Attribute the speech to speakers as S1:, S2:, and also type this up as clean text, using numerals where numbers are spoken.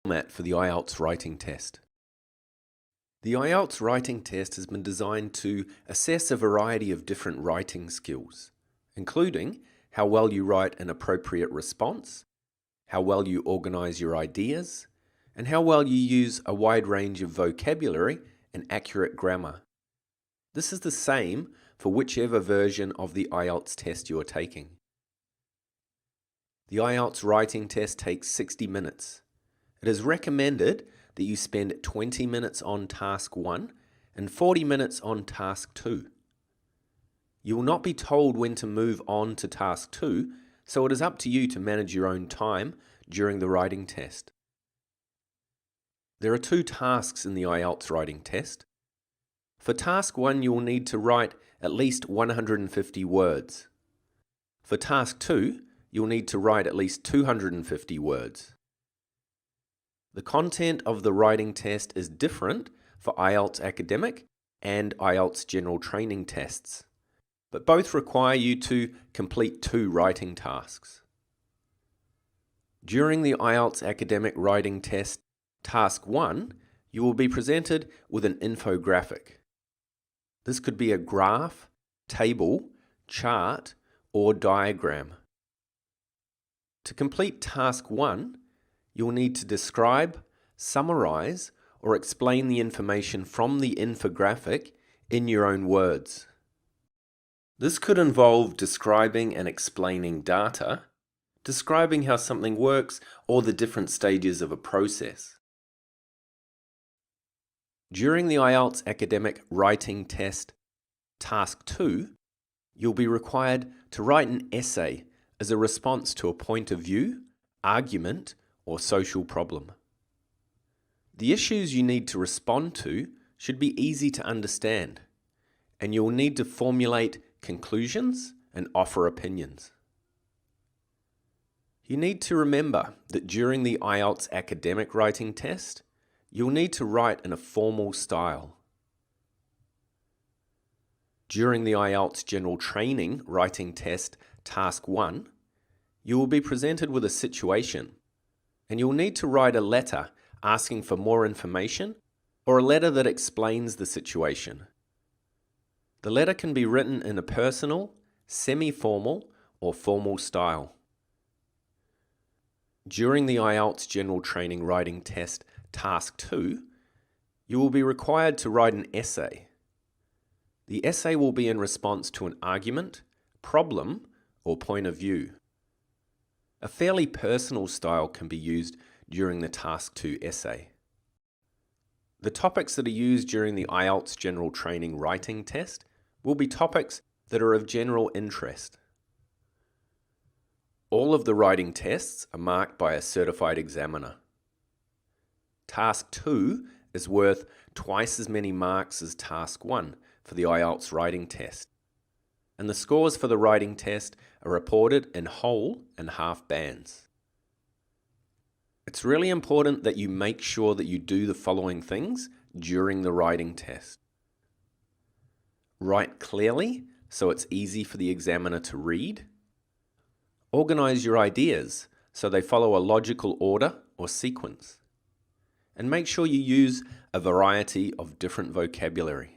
S1: Format for the IELTS writing test. The IELTS writing test has been designed to assess a variety of different writing skills, including how well you write an appropriate response, how well you organize your ideas, and how well you use a wide range of vocabulary and accurate grammar. This is the same for whichever version of the IELTS test you are taking. The IELTS writing test takes 60 minutes. It is recommended that you spend 20 minutes on task 1 and 40 minutes on task 2. You will not be told when to move on to task 2, so it is up to you to manage your own time during the writing test. There are 2 tasks in the IELTS writing test. For task 1, you will need to write at least 150 words. For task 2, you'll need to write at least 250 words. The content of the writing test is different for IELTS Academic and IELTS General Training tests, but both require you to complete 2 writing tasks. During the IELTS Academic writing test, Task 1, you will be presented with an infographic. This could be a graph, table, chart, or diagram. To complete Task 1, you'll need to describe, summarize, or explain the information from the infographic in your own words. This could involve describing and explaining data, describing how something works, or the different stages of a process. During the IELTS Academic Writing Test, Task 2, you'll be required to write an essay as a response to a point of view, argument, or social problem. The issues you need to respond to should be easy to understand, and you'll need to formulate conclusions and offer opinions. You need to remember that during the IELTS Academic Writing Test, you'll need to write in a formal style. During the IELTS General Training Writing Test, Task 1, you will be presented with a situation, and you'll need to write a letter asking for more information or a letter that explains the situation. The letter can be written in a personal, semi-formal, or formal style. During the IELTS General Training Writing Test, Task 2, you will be required to write an essay. The essay will be in response to an argument, problem, or point of view. A fairly personal style can be used during the Task 2 essay. The topics that are used during the IELTS General Training Writing Test will be topics that are of general interest. All of the writing tests are marked by a certified examiner. Task 2 is worth twice as many marks as Task 1 for the IELTS writing test, and the scores for the writing test are reported in whole and half bands. It's really important that you make sure that you do the following things during the writing test. Write clearly so it's easy for the examiner to read. Organize your ideas so they follow a logical order or sequence. And make sure you use a variety of different vocabulary.